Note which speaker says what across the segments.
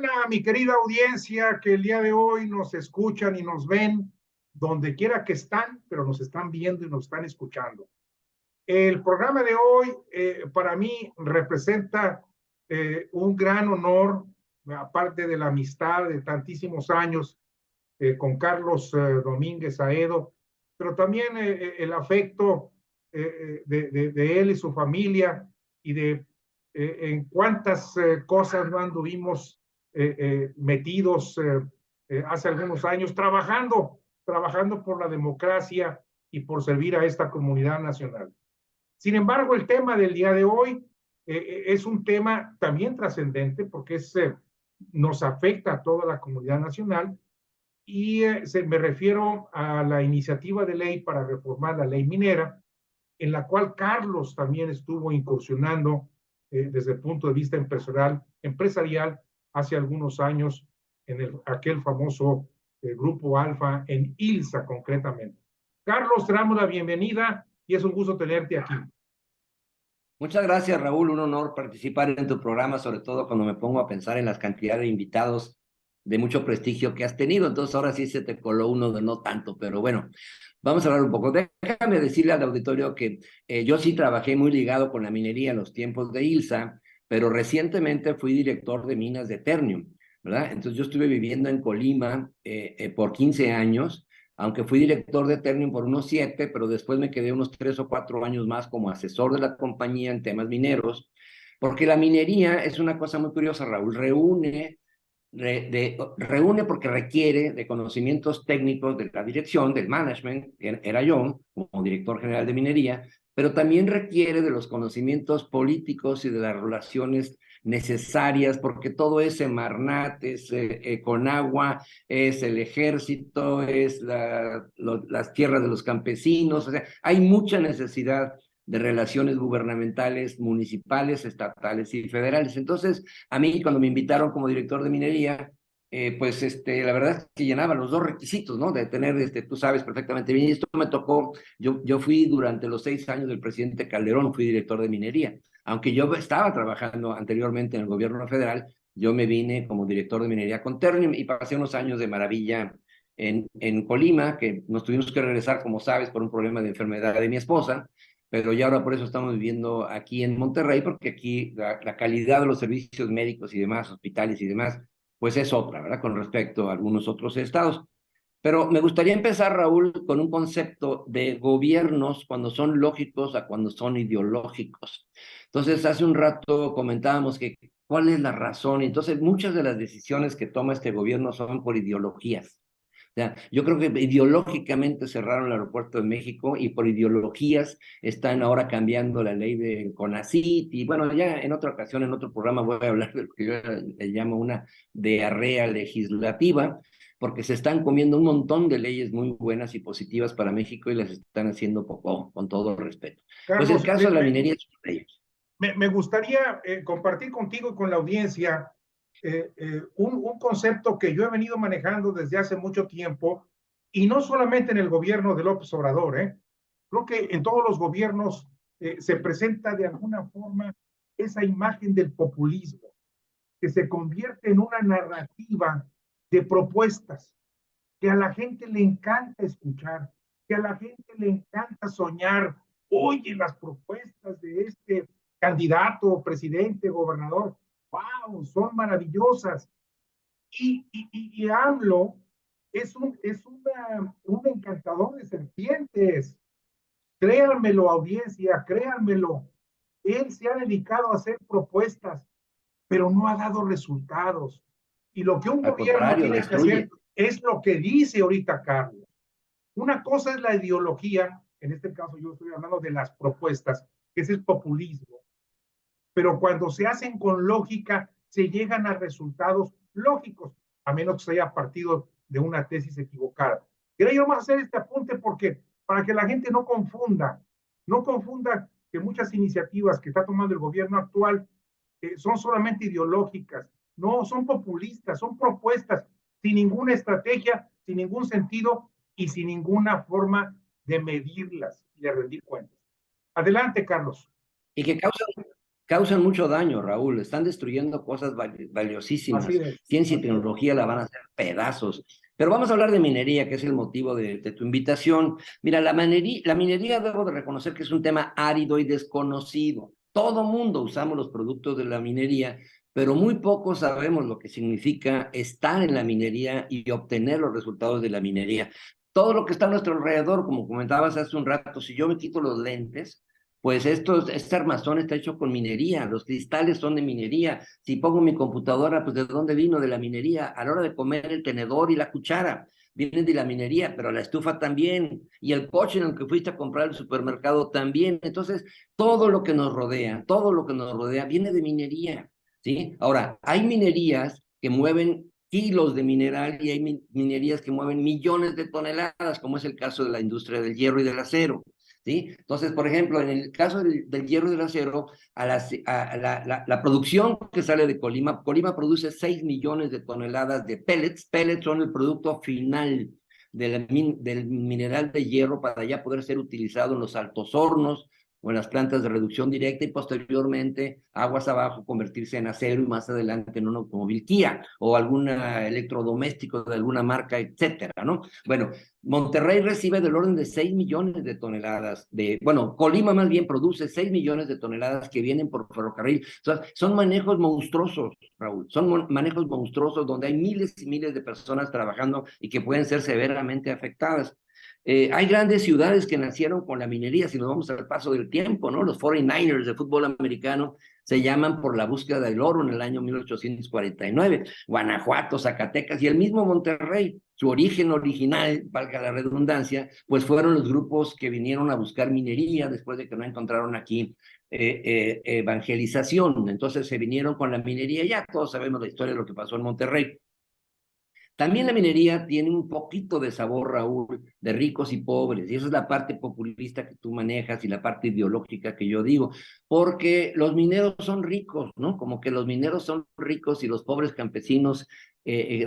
Speaker 1: Hola, mi querida audiencia que el día de hoy nos escuchan y nos ven donde quiera que están, pero nos están viendo y nos están escuchando. El programa de hoy para mí representa un gran honor, aparte de la amistad de tantísimos años con Carlos Domínguez Aedo, pero también el afecto de él y su familia y de en cuántas cosas no anduvimos metidos hace algunos años trabajando por la democracia y por servir a esta comunidad nacional. Sin embargo, el tema del día de hoy es un tema también trascendente porque nos afecta a toda la comunidad nacional y me refiero a la iniciativa de ley para reformar la ley minera, en la cual Carlos también estuvo incursionando desde el punto de vista empresarial hace algunos años en aquel famoso Grupo Alfa en ILSA concretamente. Carlos, te damos la bienvenida y es un gusto tenerte aquí.
Speaker 2: Muchas gracias, Raúl. Un honor participar en tu programa, sobre todo cuando me pongo a pensar en las cantidades de invitados de mucho prestigio que has tenido. Entonces, ahora sí se te coló uno de no tanto, pero bueno, vamos a hablar un poco. Déjame decirle al auditorio que yo sí trabajé muy ligado con la minería en los tiempos de ILSA, pero recientemente fui director de minas de Ternium, ¿verdad? Entonces, yo estuve viviendo en Colima por 15 años. Aunque fui director de Ternium por unos 7, pero después me quedé unos 3 o 4 años más como asesor de la compañía en temas mineros, porque la minería es una cosa muy curiosa, Raúl, reúne porque requiere de conocimientos técnicos de la dirección, del management, que era yo, como director general de minería, pero también requiere de los conocimientos políticos y de las relaciones necesarias, porque todo es Semarnat, es Conagua, es el ejército, es las tierras de los campesinos, o sea, hay mucha necesidad de relaciones gubernamentales, municipales, estatales y federales. Entonces, a mí cuando me invitaron como director de minería, pues la verdad es que llenaba los dos requisitos, ¿no? De tener, tú sabes perfectamente bien, y esto me tocó, yo fui durante los 6 años del presidente Calderón, fui director de minería, aunque yo estaba trabajando anteriormente en el gobierno federal, yo me vine como director de minería con Ternium y pasé unos años de maravilla en Colima, que nos tuvimos que regresar, como sabes, por un problema de enfermedad de mi esposa, pero ya ahora por eso estamos viviendo aquí en Monterrey, porque aquí la calidad de los servicios médicos y demás, hospitales y demás, pues es otra, ¿verdad? Con respecto a algunos otros estados. Pero me gustaría empezar, Raúl, con un concepto de gobiernos cuando son lógicos a cuando son ideológicos. Entonces, hace un rato comentábamos que cuál es la razón. Entonces, muchas de las decisiones que toma este gobierno son por ideologías. O sea, yo creo que ideológicamente cerraron el aeropuerto de México y por ideologías están ahora cambiando la ley de CONACYT y bueno, ya en otra ocasión, en otro programa voy a hablar de lo que yo le llamo una diarrea legislativa, porque se están comiendo un montón de leyes muy buenas y positivas para México y las están haciendo popó, con todo respeto. Pues el
Speaker 1: Carlos,
Speaker 2: caso de la minería es una de ellas.
Speaker 1: me gustaría compartir contigo y con la audiencia un concepto que yo he venido manejando desde hace mucho tiempo, y no solamente en el gobierno de López Obrador, creo que en todos los gobiernos se presenta de alguna forma esa imagen del populismo, que se convierte en una narrativa de propuestas, que a la gente le encanta escuchar, que a la gente le encanta soñar. Oye, las propuestas de este candidato, presidente, gobernador, wow, son maravillosas. Y AMLO un encantador de serpientes. Créanmelo, audiencia, créanmelo. Él se ha dedicado a hacer propuestas, pero no ha dado resultados. Y lo que un
Speaker 2: Al
Speaker 1: gobierno
Speaker 2: contrario,
Speaker 1: tiene que hacer
Speaker 2: destruye.
Speaker 1: es lo que dice ahorita Carlos. Una cosa es la ideología, en este caso yo estoy hablando de las propuestas, que es el populismo, pero cuando se hacen con lógica, se llegan a resultados lógicos, a menos que se haya partido de una tesis equivocada. Quería yo hacer este apunte porque para que la gente no confunda que muchas iniciativas que está tomando el gobierno actual son solamente ideológicas, no, son populistas, son propuestas sin ninguna estrategia, sin ningún sentido y sin ninguna forma de medirlas y de rendir cuentas. Adelante, Carlos.
Speaker 2: Y que causan causan mucho daño, Raúl, están destruyendo cosas
Speaker 1: Así
Speaker 2: valiosísimas.
Speaker 1: es,
Speaker 2: Ciencia y
Speaker 1: así es.
Speaker 2: tecnología la van a hacer pedazos. Pero vamos a hablar de minería, que es el motivo de tu invitación. Mira, la minería debo de reconocer que es un tema árido y desconocido. Todo mundo usamos los productos de la minería, pero muy pocos sabemos lo que significa estar en la minería y obtener los resultados de la minería. Todo lo que está a nuestro alrededor, como comentabas hace un rato, si yo me quito los lentes, pues este armazón está hecho con minería, los cristales son de minería. Si pongo mi computadora, pues ¿de dónde vino? De la minería. A la hora de comer, el tenedor y la cuchara vienen de la minería, pero la estufa también. Y el coche en el que fuiste a comprar al supermercado también. Entonces, todo lo que nos rodea viene de minería, ¿sí? Ahora, hay minerías que mueven kilos de mineral y hay minerías que mueven millones de toneladas, como es el caso de la industria del hierro y del acero. ¿Sí? Entonces, por ejemplo, en el caso del hierro y del acero, la producción que sale de Colima, Colima produce 6 millones de toneladas de pellets. Pellets son el producto final del mineral de hierro para ya poder ser utilizado en los altos hornos o en las plantas de reducción directa y posteriormente, aguas abajo, convertirse en acero y más adelante en un automóvil Kia o algún electrodoméstico de alguna marca, etcétera, ¿no? Bueno, Monterrey recibe del orden de 6 millones de toneladas bueno, Colima más bien produce 6 millones de toneladas que vienen por ferrocarril. O sea, son manejos monstruosos, Raúl, son manejos monstruosos donde hay miles y miles de personas trabajando y que pueden ser severamente afectadas. Hay grandes ciudades que nacieron con la minería, si nos vamos al paso del tiempo, ¿no? Los 49ers de fútbol americano se llaman por la búsqueda del oro en el año 1849. Guanajuato, Zacatecas y el mismo Monterrey, su origen original, valga la redundancia, pues fueron los grupos que vinieron a buscar minería después de que no encontraron aquí evangelización. Entonces se vinieron con la minería, ya todos sabemos la historia de lo que pasó en Monterrey. También la minería tiene un poquito de sabor, Raúl, de ricos y pobres, y esa es la parte populista que tú manejas y la parte ideológica que yo digo, porque los mineros son ricos, ¿no? Como que los mineros son ricos y los pobres campesinos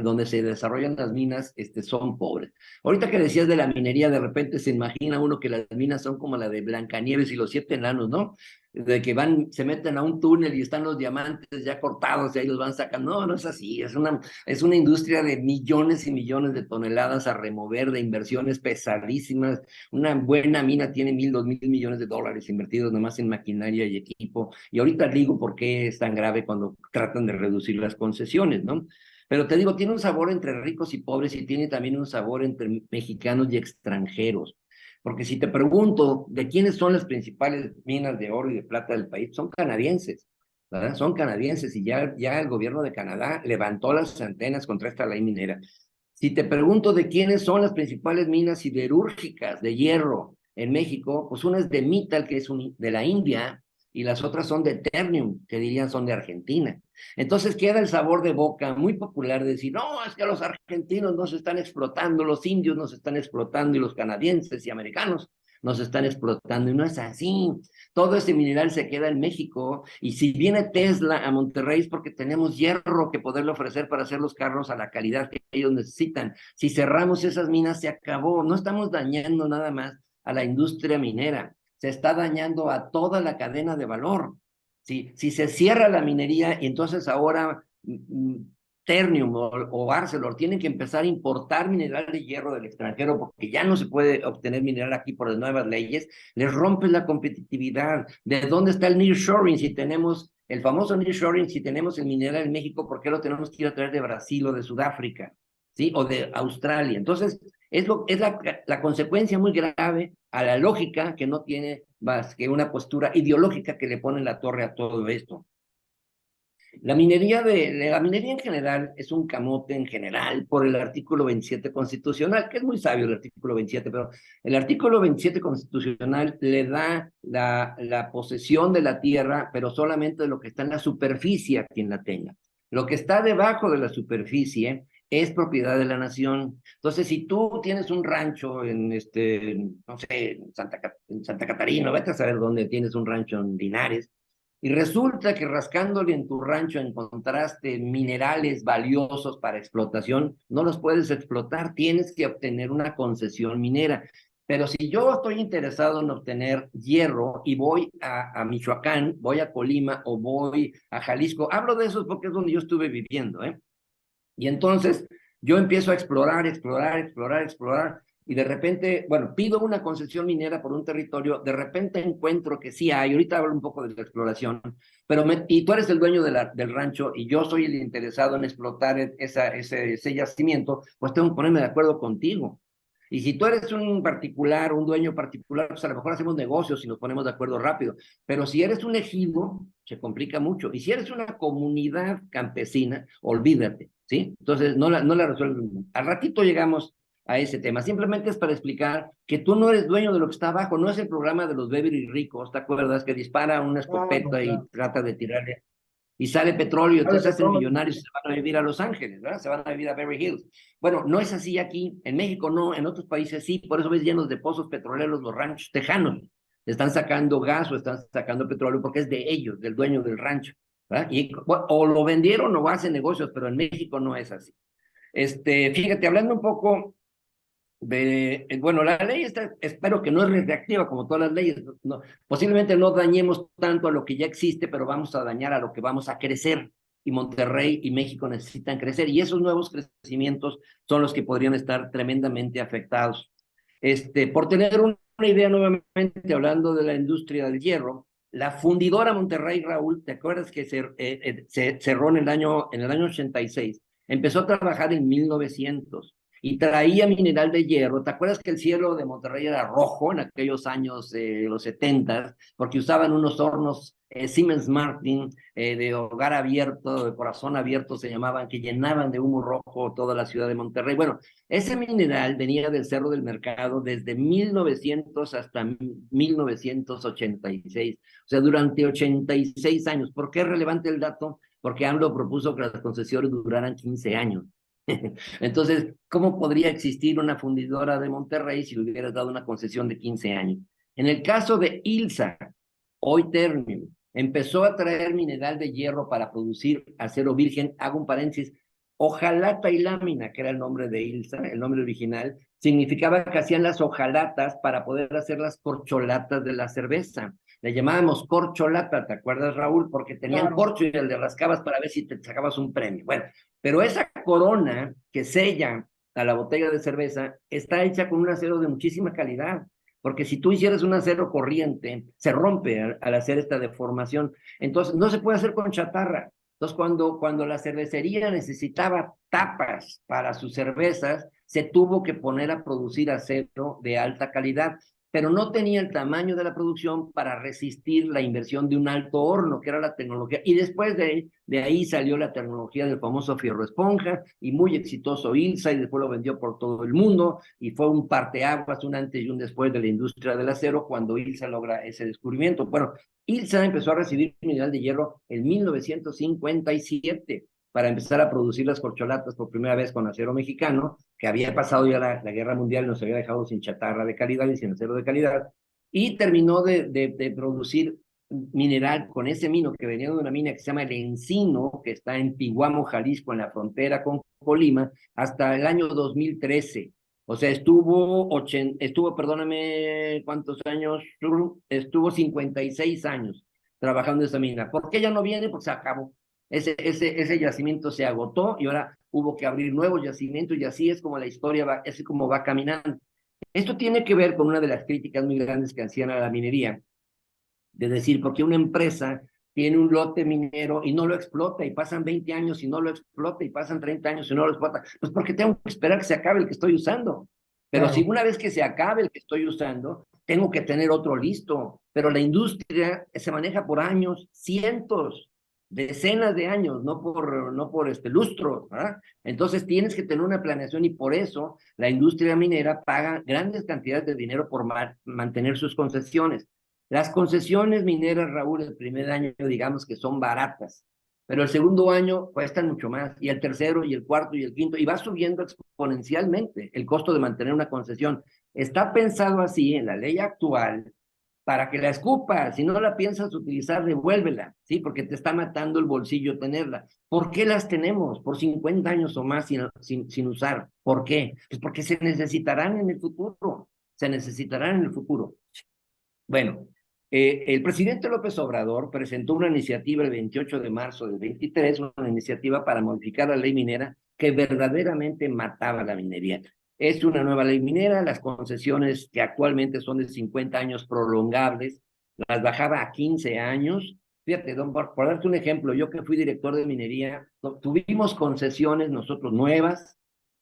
Speaker 2: donde se desarrollan las minas son pobres. Ahorita que decías de la minería, de repente se imagina uno que las minas son como la de Blancanieves y los 7 enanos, ¿no? De que se meten a un túnel y están los diamantes ya cortados y ahí los van sacando. No, no es así, es una industria de millones y millones de toneladas a remover, de inversiones pesadísimas. Una buena mina tiene 1,000, 2,000 millones de dólares invertidos nomás en maquinaria y equipo. Y ahorita digo por qué es tan grave cuando tratan de reducir las concesiones, ¿no? Pero te digo, tiene un sabor entre ricos y pobres y tiene también un sabor entre mexicanos y extranjeros. Porque si te pregunto de quiénes son las principales minas de oro y de plata del país, son canadienses. ¿Verdad? Son canadienses y ya el gobierno de Canadá levantó las antenas contra esta ley minera. Si te pregunto de quiénes son las principales minas siderúrgicas de hierro en México, pues una es de Mittal, que es de la India, y las otras son de Ternium, que dirían son de Argentina. Entonces queda el sabor de boca muy popular de decir, no, es que los argentinos nos están explotando, los indios nos están explotando y los canadienses y americanos nos están explotando. Y no es así. Todo ese mineral se queda en México y si viene Tesla a Monterrey es porque tenemos hierro que poderle ofrecer para hacer los carros a la calidad que ellos necesitan. Si cerramos esas minas se acabó. No estamos dañando nada más a la industria minera, se está dañando a toda la cadena de valor. Si se cierra la minería y entonces ahora Ternium o Arcelor tienen que empezar a importar mineral de hierro del extranjero porque ya no se puede obtener mineral aquí por las nuevas leyes, les rompes la competitividad. ¿De dónde está el nearshoring? Si tenemos el famoso nearshoring, si tenemos el mineral en México, ¿por qué lo tenemos que ir a traer de Brasil o de Sudáfrica? ¿Sí? O de Australia. Entonces, es la consecuencia muy grave a la lógica que no tiene más que una postura ideológica que le pone la torre a todo esto. La minería en general es un camote en general por el artículo 27 constitucional, que es muy sabio el artículo 27, pero el artículo 27 constitucional le da la posesión de la tierra, pero solamente de lo que está en la superficie a quien la tenga. Lo que está debajo de la superficie es propiedad de la nación. Entonces, si tú tienes un rancho no sé, en Santa Catarina, vete a saber dónde tienes un rancho en Linares, y resulta que rascándole en tu rancho encontraste minerales valiosos para explotación, no los puedes explotar, tienes que obtener una concesión minera. Pero si yo estoy interesado en obtener hierro y voy a Michoacán, voy a Colima o voy a Jalisco, hablo de eso porque es donde yo estuve viviendo, ¿eh? Y entonces yo empiezo a explorar, explorar, explorar, explorar, y de repente, bueno, pido una concesión minera por un territorio, de repente encuentro que sí hay, ahorita hablo un poco de la exploración, pero y tú eres el dueño del rancho y yo soy el interesado en explotar ese yacimiento, pues tengo que ponerme de acuerdo contigo. Y si tú eres un particular, un dueño particular, pues a lo mejor hacemos negocios y nos ponemos de acuerdo rápido. Pero si eres un ejido, se complica mucho. Y si eres una comunidad campesina, olvídate, ¿sí? Entonces, no la resuelven. Al ratito llegamos a ese tema. Simplemente es para explicar que tú no eres dueño de lo que está abajo. No es el programa de los Beverly ricos, ¿te acuerdas? Que dispara una
Speaker 1: Ah, no,
Speaker 2: escopeta y
Speaker 1: claro.
Speaker 2: trata de tirarle y sale petróleo,
Speaker 1: Sale
Speaker 2: entonces se hacen
Speaker 1: petróleo.
Speaker 2: millonarios y se van a vivir a Los Ángeles, ¿verdad? Se van a vivir a Beverly Hills. Bueno, no es así aquí, en México no, en otros países sí, por eso ves llenos de pozos petroleros los ranchos tejanos. Están sacando gas o están sacando petróleo porque es de ellos, del dueño del rancho, ¿verdad? Y, o lo vendieron o hacen negocios, pero en México no es así. Fíjate, hablando un poco bueno, la ley está, espero que no es reactiva como todas las leyes, no, posiblemente no dañemos tanto a lo que ya existe, pero vamos a dañar a lo que vamos a crecer, y Monterrey y México necesitan crecer, y esos nuevos crecimientos son los que podrían estar tremendamente afectados. Por tener una idea nuevamente, hablando de la industria del hierro, la fundidora Monterrey, Raúl, ¿te acuerdas que se cerró en el año 86? Empezó a trabajar en 1900 y traía mineral de hierro. ¿Te acuerdas que el cielo de Monterrey era rojo en aquellos años, los 70, porque usaban unos hornos Siemens Martin de hogar abierto, de corazón abierto se llamaban, que llenaban de humo rojo toda la ciudad de Monterrey? Bueno, ese mineral venía del Cerro del Mercado desde 1900 hasta 1986, o sea, durante 86 años. ¿Por qué es relevante el dato? Porque AMLO propuso que las concesiones duraran 15 años. Entonces, ¿cómo podría existir una fundidora de Monterrey si le hubieras dado una concesión de 15 años? En el caso de ILSA, hoy Ternium, empezó a traer mineral de hierro para producir acero virgen. Hago un paréntesis. Hojalata y lámina, que era el nombre de ILSA, el nombre original, significaba que hacían las hojalatas para poder hacer las corcholatas de la cerveza. Le llamábamos corcholata, ¿te acuerdas, Raúl? Porque tenían
Speaker 1: Claro.
Speaker 2: corcho y le rascabas para ver si te sacabas un premio. Bueno, pero esa corona que sella a la botella de cerveza está hecha con un acero de muchísima calidad, porque si tú hicieras un acero corriente, se rompe al hacer esta deformación. Entonces, no se puede hacer con chatarra. Entonces, cuando la cervecería necesitaba tapas para sus cervezas, se tuvo que poner a producir acero de alta calidad, pero no tenía el tamaño de la producción para resistir la inversión de un alto horno, que era la tecnología. Y después de ahí salió la tecnología del famoso fierro esponja, y muy exitoso ILSA, y después lo vendió por todo el mundo, y fue un parteaguas, un antes y un después de la industria del acero, cuando ILSA logra ese descubrimiento. Bueno, ILSA empezó a recibir mineral de hierro en 1957 para empezar a producir las corcholatas por primera vez con acero mexicano, que había pasado ya la guerra mundial y nos había dejado sin chatarra de calidad y sin acero de calidad, y terminó de producir mineral con ese mino que venía de una mina que se llama El Encino, que está en Piguamo, Jalisco, en la frontera con Colima, hasta el año 2013. O sea, perdóname, ¿cuántos años? Estuvo 56 años trabajando en esa mina. ¿Por qué ya no viene? Porque se acabó. Ese yacimiento se agotó y ahora hubo que abrir nuevos yacimientos, y así es como la historia va, es como va caminando. Esto tiene que ver con una de las críticas muy grandes que hacían a la minería, de decir, porque una empresa tiene un lote minero y no lo explota, y pasan 20 años y no lo explota, y pasan 30 años y no lo explota, pues porque tengo que esperar que se acabe el que estoy usando. Pero si
Speaker 1: Claro.
Speaker 2: una vez que se acabe el que estoy usando, tengo que tener otro listo. Pero la industria se maneja por años, cientos, decenas de años, no por lustros, ¿verdad? Entonces tienes que tener una planeación, y por eso la industria minera paga grandes cantidades de dinero por mantener sus concesiones. Las concesiones mineras, Raúl, el primer año digamos que son baratas, pero el segundo año cuestan mucho más, y el tercero, y el cuarto, y el quinto, y va subiendo exponencialmente el costo de mantener una concesión. Está pensado así en la ley actual para que la escupas. Si no la piensas utilizar, devuélvela, ¿sí? Porque te está matando el bolsillo tenerla. ¿Por qué las tenemos por 50 años o más sin usar? ¿Por qué? Pues porque se necesitarán en el futuro. se necesitarán en el futuro. Bueno, el presidente López Obrador presentó una iniciativa el 28 de marzo del 23, una iniciativa para modificar la ley minera que verdaderamente mataba la minería. Es una nueva ley minera, las concesiones que actualmente son de 50 años prolongables, las bajaba a 15 años. Fíjate, don, por darte un ejemplo, yo que fui director de minería, tuvimos concesiones nosotros nuevas,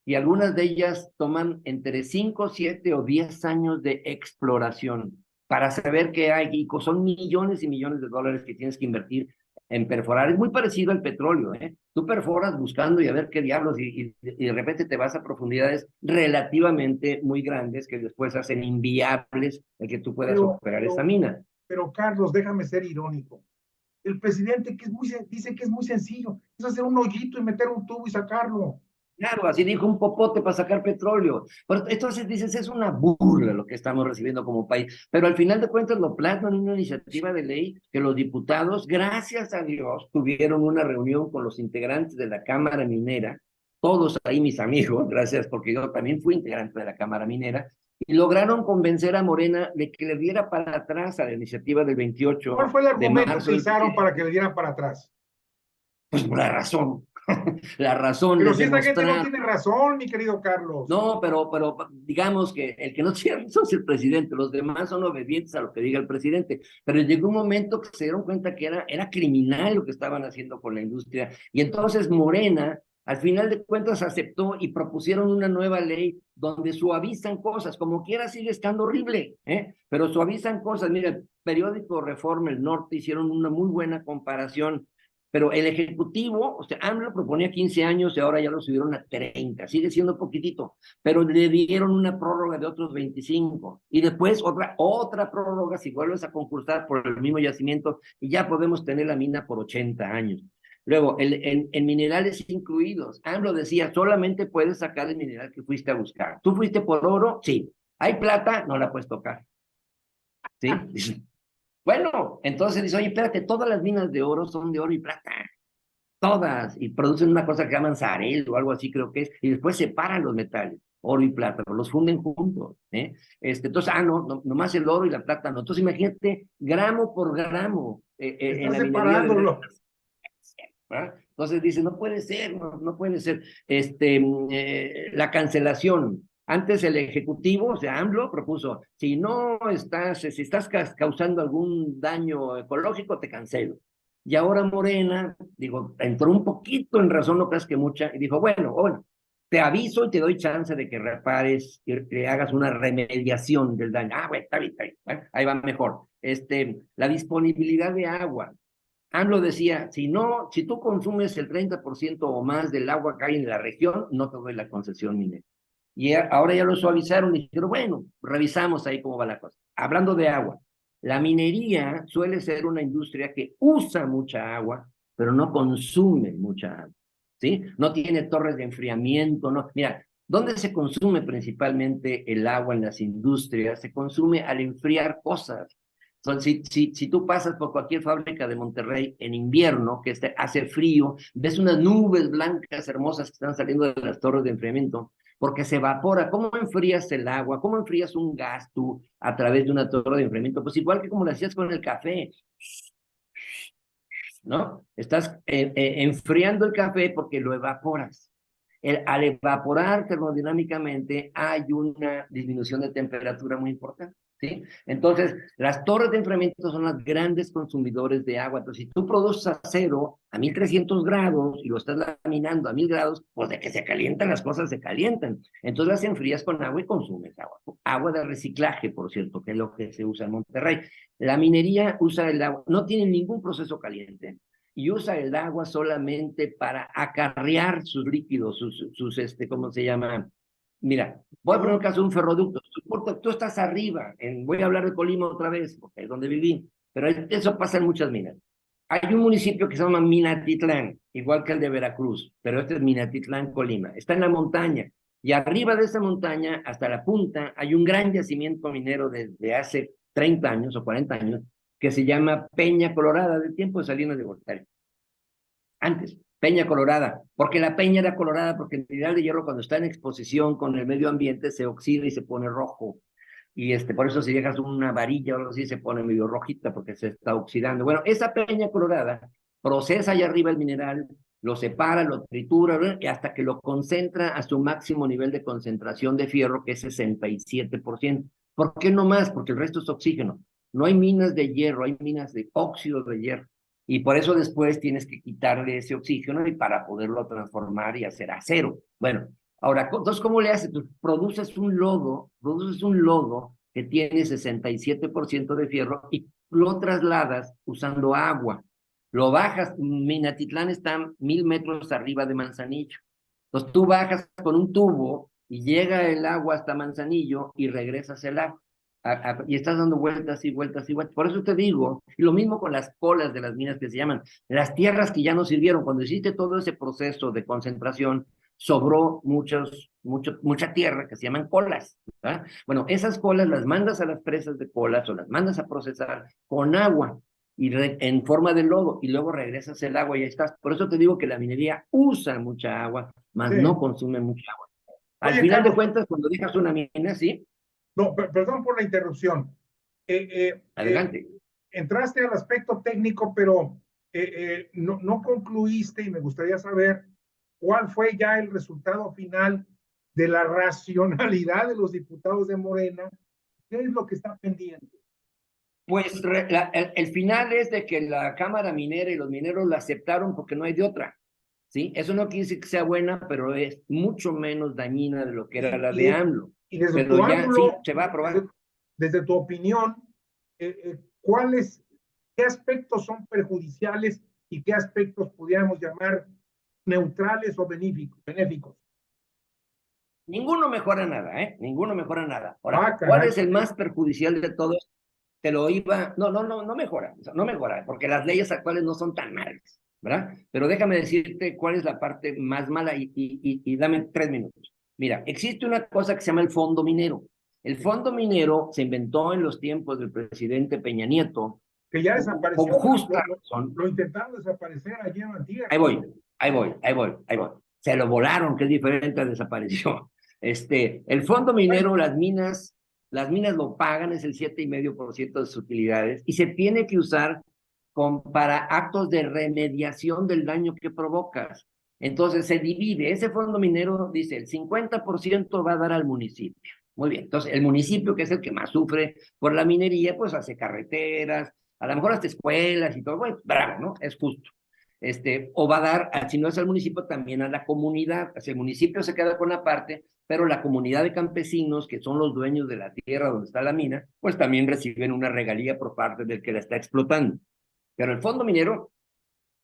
Speaker 2: y algunas de ellas toman entre 5, 7 o 10 años de exploración para saber qué hay, y son millones y millones de dólares que tienes que invertir en perforar. Es muy parecido al petróleo, ¿eh? Tú perforas buscando y a ver qué diablos, y de repente te vas a profundidades relativamente muy grandes que después hacen inviables el que tú puedas
Speaker 1: Pero,
Speaker 2: operar esa
Speaker 1: pero,
Speaker 2: mina.
Speaker 1: pero Carlos, déjame ser irónico. El presidente dice que es muy sencillo, es hacer un hoyito y meter un tubo y sacarlo.
Speaker 2: Claro, así dijo, un popote para sacar petróleo. Pero entonces dices, es una burla lo que estamos recibiendo como país. Pero al final de cuentas lo plasman en una iniciativa de ley que los diputados, gracias a Dios, tuvieron una reunión con los integrantes de la Cámara Minera, todos ahí mis amigos, gracias, porque yo también fui integrante de la Cámara Minera, y lograron convencer a Morena de que le diera para atrás a la iniciativa del
Speaker 1: ¿Cuál
Speaker 2: 28
Speaker 1: fue el
Speaker 2: de
Speaker 1: argumento
Speaker 2: marzo
Speaker 1: que
Speaker 2: del
Speaker 1: usaron para que
Speaker 2: 27.
Speaker 1: le dieran para atrás?
Speaker 2: Pues por la razón. La razón
Speaker 1: Pero
Speaker 2: les
Speaker 1: si esta gente no
Speaker 2: demostraron.
Speaker 1: tiene razón, mi querido Carlos.
Speaker 2: No, pero digamos que el que no tiene razón es el presidente, los demás son obedientes a lo que diga el presidente, pero llegó un momento que se dieron cuenta que era criminal lo que estaban haciendo con la industria, y entonces Morena, al final de cuentas, aceptó y propusieron una nueva ley donde suavizan cosas, como quiera sigue estando horrible, pero suavizan cosas. Mira, el periódico Reforma, El Norte, hicieron una muy buena comparación. Pero el Ejecutivo, o sea, AMLO proponía 15 años y ahora ya lo subieron a 30, sigue siendo poquitito, pero le dieron una prórroga de otros 25, y después otra prórroga si vuelves a concursar por el mismo yacimiento, y ya podemos tener la mina por 80 años. Luego, en minerales incluidos, AMLO decía, solamente puedes sacar el mineral que fuiste a buscar. ¿Tú fuiste por oro? Sí. ¿Hay plata? No la puedes tocar. ¿Sí? Bueno, entonces dice, oye, espérate, todas las minas de oro son de oro y plata, todas, y producen una cosa que llaman sarel o algo así creo que es, y después separan los metales, oro y plata, los funden juntos, ¿eh? Entonces, no, nomás el oro y la plata no. Entonces imagínate, gramo por gramo,
Speaker 1: Está
Speaker 2: en la minería de
Speaker 1: separándolo.
Speaker 2: ¿verdad? Entonces dice, no puede ser, no puede ser. La cancelación. Antes el Ejecutivo, o sea, AMLO, propuso, si estás causando algún daño ecológico, te cancelo. Y ahora Morena, digo, entró un poquito en razón, no creas que mucha, y dijo, bueno, te aviso y te doy chance de que repares y que hagas una remediación del daño. Bueno, está bien, bueno, ahí va mejor. La disponibilidad de agua. AMLO decía, si tú consumes el 30% o más del agua que hay en la región, no te doy la concesión minera. Y ahora ya lo suavizaron y dijeron, bueno, revisamos ahí cómo va la cosa. Hablando de agua, la minería suele ser una industria que usa mucha agua, pero no consume mucha agua, ¿sí? No tiene torres de enfriamiento, no. Mira, ¿dónde se consume principalmente el agua en las industrias? Se consume al enfriar cosas. Si tú pasas por cualquier fábrica de Monterrey en invierno, que hace frío, ves unas nubes blancas hermosas que están saliendo de las torres de enfriamiento, porque se evapora. ¿Cómo enfrías el agua? ¿Cómo enfrías un gas tú a través de una torre de enfriamiento? Pues igual que como lo hacías con el café, ¿no? Estás enfriando el café porque lo evaporas. Al evaporar termodinámicamente hay una disminución de temperatura muy importante, ¿sí? Entonces, las torres de enfriamiento son las grandes consumidores de agua. Entonces, si tú produces acero a 1300 grados y lo estás laminando a 1000 grados, pues de que se calientan las cosas, se calientan. Entonces las enfrías con agua y consumes agua. Agua de reciclaje, por cierto, que es lo que se usa en Monterrey. La minería usa el agua, no tiene ningún proceso caliente, y usa el agua solamente para acarrear sus líquidos, ¿cómo se llama? Mira, voy a poner un caso de un ferroducto. Tú estás arriba, voy a hablar de Colima otra vez, porque es donde viví, pero eso pasa en muchas minas. Hay un municipio que se llama Minatitlán, igual que el de Veracruz, pero este es Minatitlán, Colima. Está en la montaña, y arriba de esa montaña, hasta la punta, hay un gran yacimiento minero desde hace 30 años o 40 años, que se llama Peña Colorada, del tiempo de Salinas de Gortari. Antes, Peña Colorada, porque la peña era colorada, porque el mineral de hierro cuando está en exposición con el medio ambiente se oxida y se pone rojo. y por eso si dejas una varilla o algo así se pone medio rojita porque se está oxidando. Bueno, esa peña colorada procesa allá arriba el mineral, lo separa, lo tritura, ¿verdad? Y hasta que lo concentra a su máximo nivel de concentración de fierro, que es 67%. ¿Por qué no más? Porque el resto es oxígeno. No hay minas de hierro, hay minas de óxido de hierro. Y por eso después tienes que quitarle ese oxígeno y para poderlo transformar y hacer acero. Bueno, ahora, entonces, ¿cómo le haces? Tú produces un lodo que tiene 67% de fierro y lo trasladas usando agua. Lo bajas, Minatitlán está 1000 metros arriba de Manzanillo. Entonces tú bajas con un tubo y llega el agua hasta Manzanillo y regresas el agua. Y estás dando vueltas y vueltas y vueltas. Por eso te digo, y lo mismo con las colas de las minas que se llaman, las tierras que ya no sirvieron. Cuando hiciste todo ese proceso de concentración, sobró mucha tierra que se llaman colas, ¿verdad? Bueno, esas colas las mandas a las presas de colas o las mandas a procesar con agua en forma de lodo y luego regresas el agua y ahí estás. Por eso te digo que la minería usa mucha agua, mas
Speaker 1: Sí.
Speaker 2: no consume mucha agua. Al
Speaker 1: Oye,
Speaker 2: final
Speaker 1: Carlos,
Speaker 2: de cuentas, cuando dejas una mina, sí,
Speaker 1: no, perdón por la interrupción. Eh, eh, eh,
Speaker 2: adelante.
Speaker 1: Entraste al aspecto técnico, pero no concluiste y me gustaría saber cuál fue ya el resultado final de la racionalidad de los diputados de Morena. ¿Qué es lo que está pendiente?
Speaker 2: Pues el final es de que la Cámara Minera y los mineros la aceptaron porque no hay de otra, ¿sí? Eso no quiere decir que sea buena, pero es mucho menos dañina de lo que era la de AMLO.
Speaker 1: Y desde
Speaker 2: Pero
Speaker 1: tu
Speaker 2: ya sí,
Speaker 1: ángulo,
Speaker 2: se va a aprobar.
Speaker 1: desde tu opinión, ¿cuáles, qué aspectos son perjudiciales y qué aspectos pudiéramos llamar neutrales o benéficos?
Speaker 2: Ninguno mejora nada, ¿eh? Ninguno mejora nada. Ahora,
Speaker 1: Ah,
Speaker 2: ¿cuál
Speaker 1: caray.
Speaker 2: es el más perjudicial de todos? Te lo iba, no mejora, o sea, no mejora, porque las leyes actuales no son tan malas, ¿verdad? Pero déjame decirte cuál es la parte más mala y dame 3 minutos. Mira, existe una cosa que se llama el fondo minero. El fondo minero se inventó en los tiempos del presidente Peña Nieto
Speaker 1: Que ya
Speaker 2: con
Speaker 1: desapareció,
Speaker 2: justa razón.
Speaker 1: lo intentaron desaparecer allí en Antigua.
Speaker 2: Ahí voy. Se lo volaron, que es diferente a desapareció. El fondo minero, las minas lo pagan, es el 7,5% de sus utilidades, y se tiene que usar para actos de remediación del daño que provocas. Entonces se divide, ese fondo minero dice, el 50% va a dar al municipio. Muy bien, entonces el municipio, que es el que más sufre por la minería, pues hace carreteras, a lo mejor hasta escuelas y todo, bueno, bravo, ¿no? Es justo. O va a dar, si no es al municipio, también a la comunidad. O sea, el municipio se queda con la parte, pero la comunidad de campesinos, que son los dueños de la tierra donde está la mina, pues también reciben una regalía por parte del que la está explotando. Pero el fondo minero,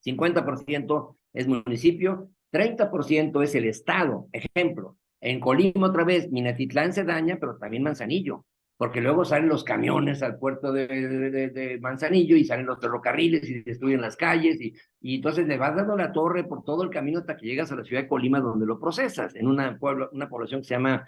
Speaker 2: 50% es municipio, 30% es el Estado. Ejemplo, en Colima otra vez, Minatitlán se daña, pero también Manzanillo, porque luego salen los camiones al puerto de Manzanillo y salen los ferrocarriles y destruyen las calles y entonces le vas dando la torre por todo el camino hasta que llegas a la ciudad de Colima donde lo procesas, en una población que se llama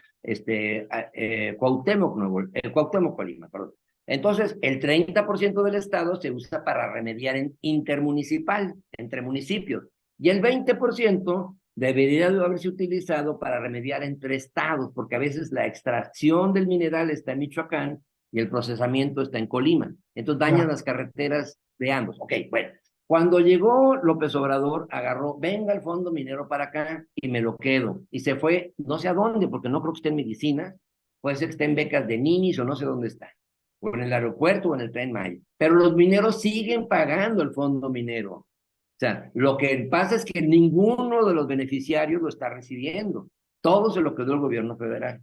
Speaker 2: Cuauhtémoc, Colima, perdón. Entonces, el 30% del Estado se usa para remediar en intermunicipal, entre municipios, y el 20% debería de haberse utilizado para remediar entre estados, porque a veces la extracción del mineral está en Michoacán y el procesamiento está en Colima. Entonces dañan las carreteras de ambos. Ok, bueno. Cuando llegó López Obrador, agarró, venga el fondo minero para acá y me lo quedo. Y se fue, no sé a dónde, porque no creo que esté en medicina, puede ser que esté en becas de ninis o no sé dónde está, o en el aeropuerto o en el Tren Maya. Pero los mineros siguen pagando el fondo minero. O sea, lo que pasa es que ninguno de los beneficiarios lo está recibiendo. Todo se lo quedó el gobierno federal.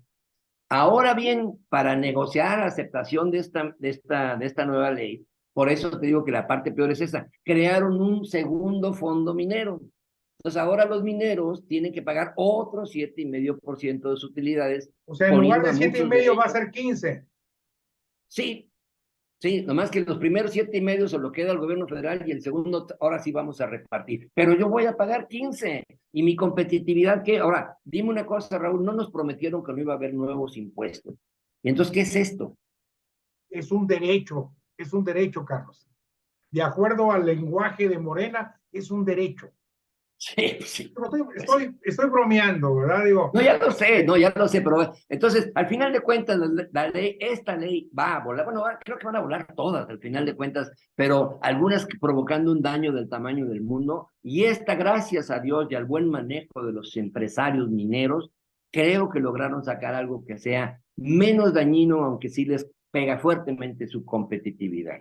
Speaker 2: Ahora bien, para negociar la aceptación de esta nueva ley, por eso te digo que la parte peor es esa, crearon un segundo fondo minero. Entonces ahora los mineros tienen que pagar otro 7,5% de sus utilidades,
Speaker 1: O sea, en lugar
Speaker 2: poniendo
Speaker 1: de
Speaker 2: a
Speaker 1: siete y
Speaker 2: muchos de
Speaker 1: medio va a
Speaker 2: ellos.
Speaker 1: ser 15.
Speaker 2: Sí, sí, nomás que los primeros 7,5 se lo queda al gobierno federal y el segundo ahora sí vamos a repartir. Pero yo voy a pagar 15. ¿Y mi competitividad qué? Ahora, dime una cosa, Raúl, no nos prometieron que no iba a haber nuevos impuestos. ¿Y entonces qué es esto?
Speaker 1: Es un derecho, Carlos. De acuerdo al lenguaje de Morena, es un derecho.
Speaker 2: Sí, sí.
Speaker 1: Estoy bromeando, ¿verdad? Digo,
Speaker 2: No, ya lo sé, no, ya lo sé, pero entonces, al final de cuentas, esta ley va a volar, bueno, creo que van a volar todas al final de cuentas, pero algunas provocando un daño del tamaño del mundo, y esta, gracias a Dios y al buen manejo de los empresarios mineros, creo que lograron sacar algo que sea menos dañino, aunque sí les pega fuertemente su competitividad.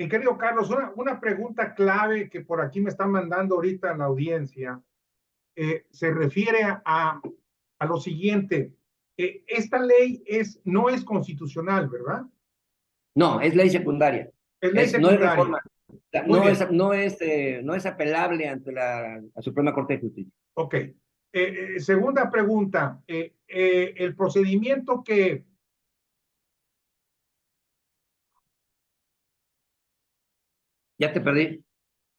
Speaker 1: mi querido Carlos, una pregunta clave que por aquí me están mandando ahorita en la audiencia, se refiere a lo siguiente. Esta ley no es constitucional, ¿verdad?
Speaker 2: No, es ley secundaria,
Speaker 1: Es ley
Speaker 2: no es
Speaker 1: secundaria.
Speaker 2: reforma,
Speaker 1: Muy bien.
Speaker 2: no es apelable ante la Suprema Corte de Justicia.
Speaker 1: Ok. Segunda pregunta. El procedimiento que...
Speaker 2: Ya te perdí.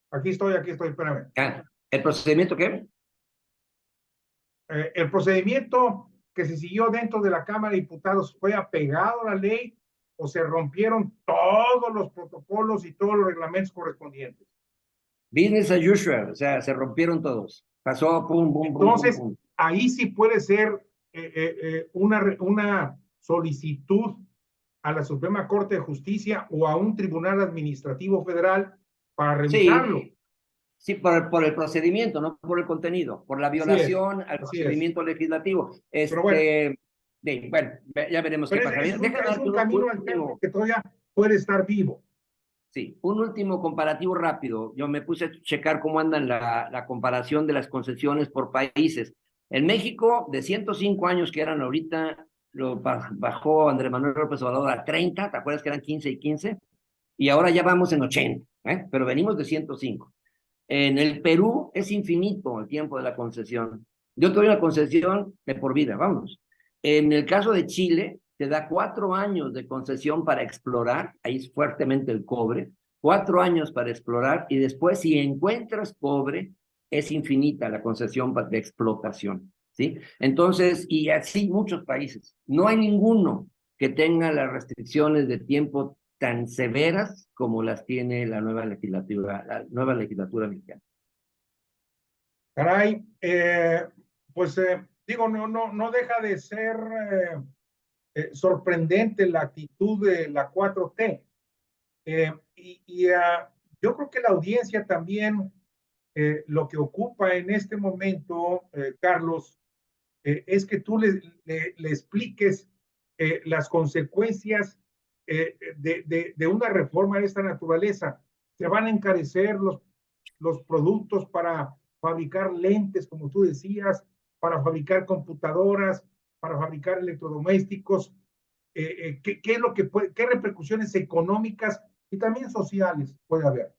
Speaker 1: Aquí estoy, espérame.
Speaker 2: Ah, ¿el procedimiento qué?
Speaker 1: El procedimiento que se siguió dentro de la Cámara de Diputados fue apegado a la ley o se rompieron todos los protocolos y todos los reglamentos correspondientes.
Speaker 2: Business as usual, o sea, se rompieron todos. Pasó, pum, pum, pum, pum,
Speaker 1: Entonces,
Speaker 2: pum.
Speaker 1: ahí sí puede ser una solicitud a la Suprema Corte de Justicia o a un tribunal administrativo federal para revisarlo.
Speaker 2: Sí, sí, por el procedimiento, no por el contenido, por la
Speaker 1: Así es,
Speaker 2: violación al
Speaker 1: así es.
Speaker 2: procedimiento legislativo.
Speaker 1: Pero bueno,
Speaker 2: Bueno, ya veremos qué
Speaker 1: pero
Speaker 2: pasa. Déjame
Speaker 1: es
Speaker 2: darte
Speaker 1: un
Speaker 2: un
Speaker 1: camino alterno
Speaker 2: último,
Speaker 1: que todavía puede estar vivo.
Speaker 2: sí, un último comparativo rápido. Yo me puse a checar cómo andan la comparación de las concesiones por países. En México, de 105 años que eran ahorita, lo bajó Andrés Manuel López Obrador a 30, ¿te acuerdas que eran 15 y 15? Y ahora ya vamos en 80, pero venimos de 105. En el Perú es infinito el tiempo de la concesión. Yo tuve una concesión de por vida, vamos. En el caso de Chile, te da 4 años de concesión para explorar, ahí es fuertemente el cobre, 4 años para explorar y después si encuentras cobre, es infinita la concesión de explotación, ¿sí? Entonces, y así muchos países. No hay ninguno que tenga las restricciones de tiempo tan severas como las tiene la nueva legislatura mexicana.
Speaker 1: Caray, pues digo, no deja de ser sorprendente la actitud de la 4T. Yo creo que la audiencia también lo que ocupa en este momento, Carlos, es que tú le expliques las consecuencias de una reforma de esta naturaleza. Se van a encarecer los productos para fabricar lentes, como tú decías, para fabricar computadoras, para fabricar electrodomésticos. ¿Qué es lo que qué repercusiones económicas y también sociales puede haber?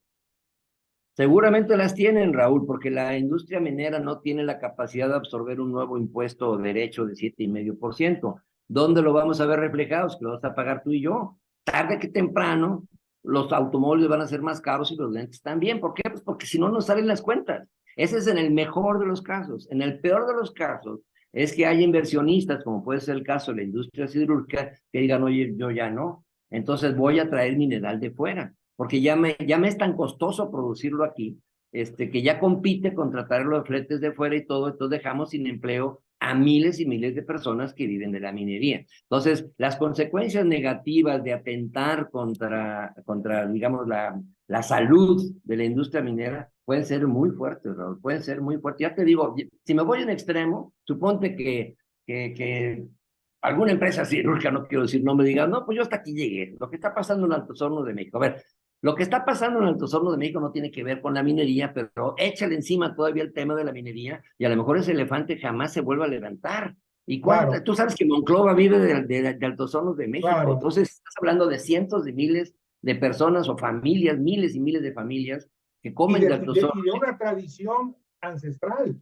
Speaker 2: Seguramente las tienen, Raúl, porque la industria minera no tiene la capacidad de absorber un nuevo impuesto o derecho de 7,5%. ¿Dónde lo vamos a ver reflejados? Que lo vas a pagar tú y yo. Tarde que temprano, los automóviles van a ser más caros y los lentes también. ¿Por qué? Pues porque si no, no salen las cuentas. Ese es en el mejor de los casos. En el peor de los casos, es que hay inversionistas, como puede ser el caso de la industria siderúrgica, que digan, oye, yo ya no. Entonces voy a traer mineral de fuera porque ya me es tan costoso producirlo aquí, que ya compite contra traerlo de fletes de fuera y todo, entonces dejamos sin empleo a miles y miles de personas que viven de la minería. Entonces, las consecuencias negativas de atentar contra digamos, la salud de la industria minera pueden ser muy fuertes, Raúl, pueden ser muy fuertes. Ya te digo, si me voy a un extremo, suponte que alguna empresa cirúrgica, no quiero decir, no me diga, no, pues yo hasta aquí llegué. Lo que está pasando en Altos Hornos de México. A ver, lo que está pasando en Altos Hornos de México no tiene que ver con la minería, pero échale encima todavía el tema de la minería y a lo mejor ese elefante jamás se vuelve a levantar. ¿Y
Speaker 1: Claro,
Speaker 2: tú sabes que Monclova vive de Altos Hornos de México?
Speaker 1: claro.
Speaker 2: Entonces estás hablando de cientos de miles de personas o familias, miles y miles de familias que comen de Altos Hornos.
Speaker 1: Y de una tradición ancestral.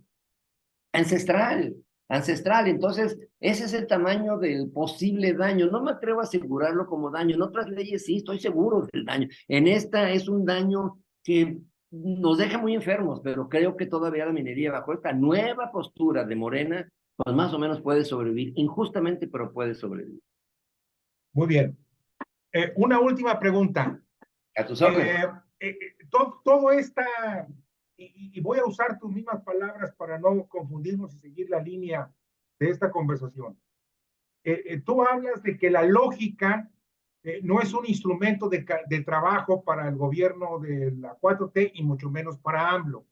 Speaker 2: Ancestral, ancestral. Entonces, ese es el tamaño del posible daño. No me atrevo a asegurarlo como daño. En otras leyes sí, estoy seguro del daño. En esta es un daño que nos deja muy enfermos, pero creo que todavía la minería, bajo esta nueva postura de Morena, pues más o menos puede sobrevivir. Injustamente, pero puede sobrevivir.
Speaker 1: Muy bien. Una última pregunta.
Speaker 2: A tus órdenes.
Speaker 1: Toda esta y voy a usar tus mismas palabras para no confundirnos y seguir la línea de esta conversación. Tú hablas de que la lógica no es un instrumento de trabajo para el gobierno de la 4T y mucho menos para AMLO.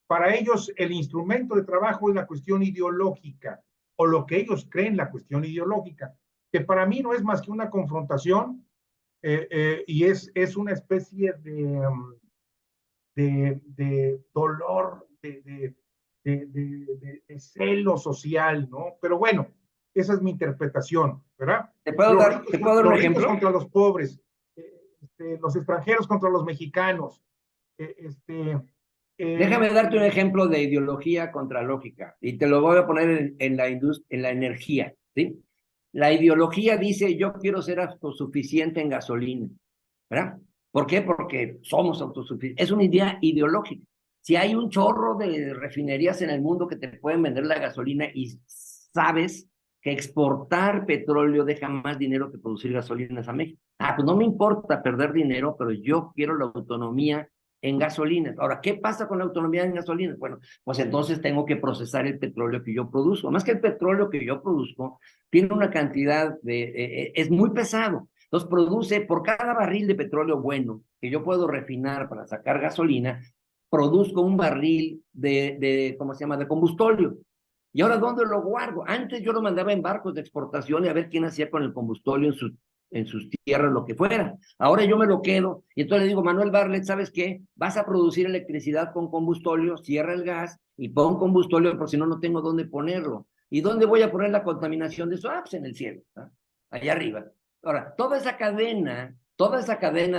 Speaker 1: Para ellos, el instrumento de trabajo es la cuestión ideológica, o lo que ellos creen la cuestión ideológica, que para mí no es más que una confrontación y es una especie de dolor, de celo social, ¿no? Pero bueno, esa es mi interpretación, ¿verdad?
Speaker 2: ¿Te puedo dar un
Speaker 1: Los ricos
Speaker 2: ejemplo?
Speaker 1: contra los pobres, los extranjeros contra los mexicanos.
Speaker 2: Déjame darte un ejemplo de ideología contra lógica, y te lo voy a poner en la energía, ¿sí? La ideología dice, yo quiero ser autosuficiente en gasolina, ¿verdad? ¿Por qué? Porque somos autosuficientes. Es una idea ideológica. Si hay un chorro de refinerías en el mundo que te pueden vender la gasolina y sabes que exportar petróleo deja más dinero que producir gasolinas a México. Pues no me importa perder dinero, pero yo quiero la autonomía en gasolinas. Ahora, ¿qué pasa con la autonomía en gasolinas? Bueno, pues entonces tengo que procesar el petróleo que yo produzco. Más que el petróleo que yo produzco, tiene una cantidad es muy pesado. Entonces produce, por cada barril de petróleo bueno que yo puedo refinar para sacar gasolina, produzco un barril ¿cómo se llama?, de combustóleo. ¿Y ahora dónde lo guardo? Antes yo lo mandaba en barcos de exportación y a ver quién hacía con el combustóleo en sus tierras, lo que fuera. Ahora yo me lo quedo y entonces le digo, Manuel Barlet, ¿sabes qué? Vas a producir electricidad con combustóleo, cierra el gas y pon combustóleo, porque si no, no tengo dónde ponerlo. ¿Y dónde voy a poner la contaminación de eso? Pues en el cielo, ¿no? Allá arriba. Ahora, toda esa cadena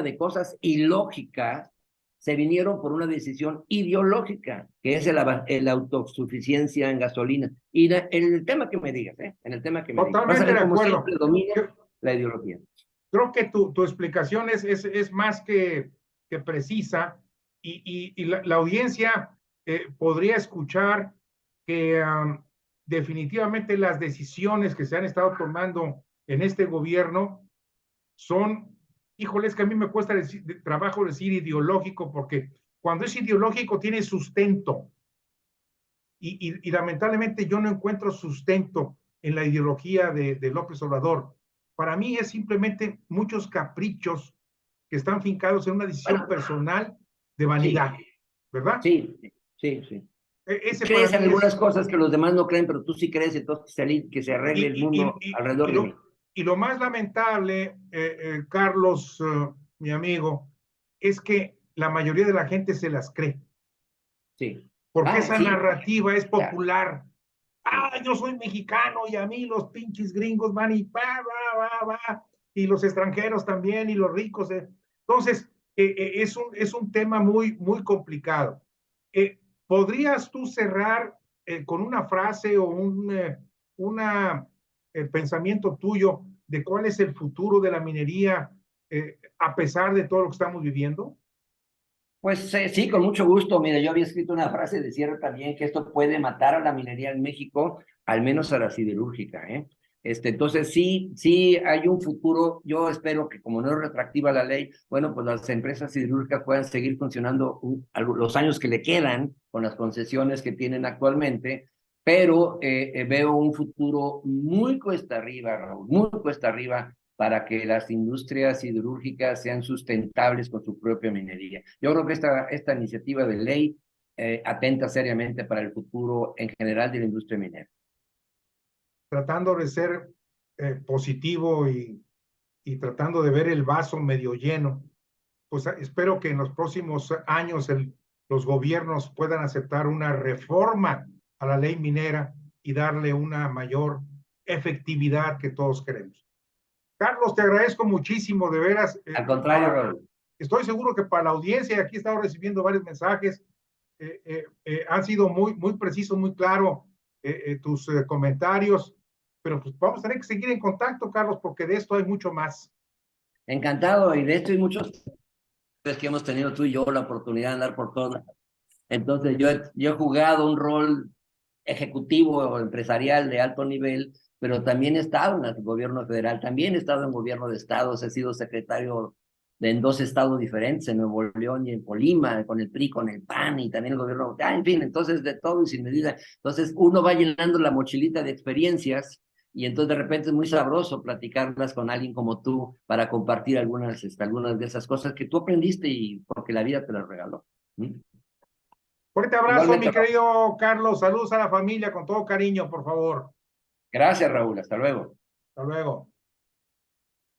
Speaker 2: de cosas ilógicas se vinieron por una decisión ideológica, que es la autosuficiencia en gasolina. Y en el tema que me digas, en el tema que me digas, vas a
Speaker 1: Totalmente de
Speaker 2: ver cómo
Speaker 1: acuerdo.
Speaker 2: siempre domina la ideología.
Speaker 1: Creo que tu explicación es más que precisa y la audiencia podría escuchar que definitivamente las decisiones que se han estado tomando en este gobierno son, híjoles, que a mí me cuesta trabajo decir ideológico, porque cuando es ideológico tiene sustento y lamentablemente yo no encuentro sustento en la ideología de López Obrador. Para mí es simplemente muchos caprichos que están fincados en una decisión personal de vanidad,
Speaker 2: Sí,
Speaker 1: ¿verdad?
Speaker 2: sí, sí, sí.
Speaker 1: Ese para
Speaker 2: Crees en
Speaker 1: mí
Speaker 2: algunas
Speaker 1: es,
Speaker 2: cosas que los demás no creen, pero tú sí crees, entonces que se
Speaker 1: y,
Speaker 2: arregle el
Speaker 1: y, y,
Speaker 2: mundo alrededor de mí.
Speaker 1: y lo más lamentable, Carlos, mi amigo, es que la mayoría de la gente se las cree,
Speaker 2: Sí.
Speaker 1: porque esa
Speaker 2: Sí,
Speaker 1: narrativa es
Speaker 2: claro.
Speaker 1: popular.
Speaker 2: Sí.
Speaker 1: Yo soy mexicano y a mí los pinches gringos van y va, y los extranjeros también y los ricos. Entonces, es un tema muy complicado. ¿Podrías tú cerrar con una frase o una pensamiento tuyo de cuál es el futuro de la minería a pesar de todo lo que estamos viviendo?
Speaker 2: Pues sí, con mucho gusto. Mira, yo había escrito una frase de cierre también que esto puede matar a la minería en México, al menos a la siderúrgica, ¿eh? Entonces sí hay un futuro. Yo espero que como no es retroactiva la ley, bueno, pues las empresas siderúrgicas puedan seguir funcionando los años que le quedan con las concesiones que tienen actualmente, pero veo un futuro muy cuesta arriba, Raúl, muy cuesta arriba para que las industrias siderúrgicas sean sustentables con su propia minería. Yo creo que esta iniciativa de ley atenta seriamente para el futuro en general de la industria minera.
Speaker 1: Tratando de ser positivo y tratando de ver el vaso medio lleno, pues espero que en los próximos años los gobiernos puedan aceptar una reforma a la ley minera y darle una mayor efectividad que todos queremos. Carlos, te agradezco muchísimo, de veras.
Speaker 2: Al contrario, Raúl.
Speaker 1: Estoy seguro que para la audiencia, aquí he estado recibiendo varios mensajes, han sido muy precisos, muy claros tus comentarios, pero pues vamos a tener que seguir en contacto, Carlos, porque de esto hay mucho más.
Speaker 2: Encantado, y de esto y muchos que hemos tenido tú y yo la oportunidad de andar por todas. Entonces yo he jugado un rol ejecutivo o empresarial de alto nivel, pero también he estado en el gobierno federal, también he estado en gobierno de estados, he sido secretario en dos estados diferentes, en Nuevo León y en Colima, con el PRI, con el PAN y también el gobierno, en fin, entonces de todo y sin medida. Entonces uno va llenando la mochilita de experiencias y entonces de repente es muy sabroso platicarlas con alguien como tú para compartir algunas de esas cosas que tú aprendiste y porque la vida te las regaló. ¿Mm?
Speaker 1: Fuerte abrazo, mi
Speaker 2: Igualmente, Raúl.
Speaker 1: querido Carlos. Saludos a la familia con todo cariño, por favor.
Speaker 2: Gracias, Raúl. Hasta luego.
Speaker 1: Hasta luego.